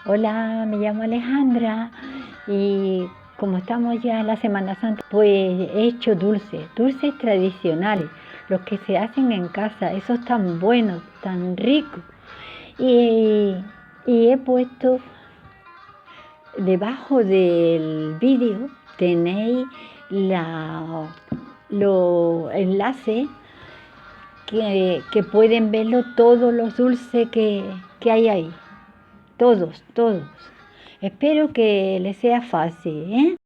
Hola, me llamo Alejandra y como estamos ya en la Semana Santa, pues he hecho dulces tradicionales, los que se hacen en casa, esos tan buenos, tan ricos. Y, y he puesto debajo del vídeo, tenéis los enlaces que pueden verlo todos los dulces que hay ahí. Todos. Espero que les sea fácil, ¿eh?